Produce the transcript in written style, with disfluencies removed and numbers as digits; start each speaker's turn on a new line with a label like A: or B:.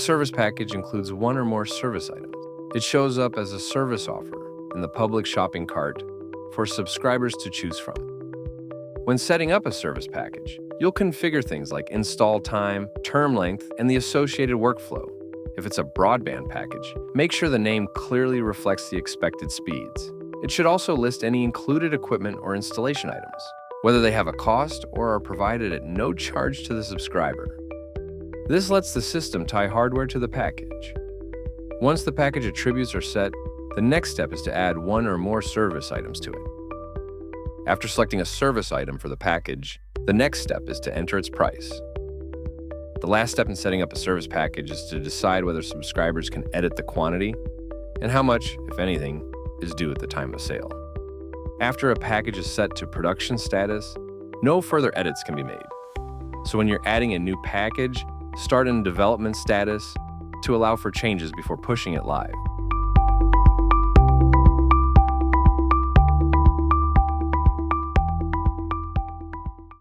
A: service package includes one or more service items. It shows up as a service offer in the public shopping cart for subscribers to choose from. When setting up a service package, you'll configure things like install time, term length, and the associated workflow. If it's a broadband package, make sure the name clearly reflects the expected speeds. It should also list any included equipment or installation items, whether they have a cost or are provided at no charge to the subscriber. This lets the system tie hardware to the package. Once the package attributes are set, the next step is to add one or more service items to it. After selecting a service item for the package, the next step is to enter its price. The last step in setting up a service package is to decide whether subscribers can edit the quantity and how much, if anything, is due at the time of sale. After a package is set to production status, no further edits can be made. So when you're adding a new package, start in development status to allow for changes before pushing it live.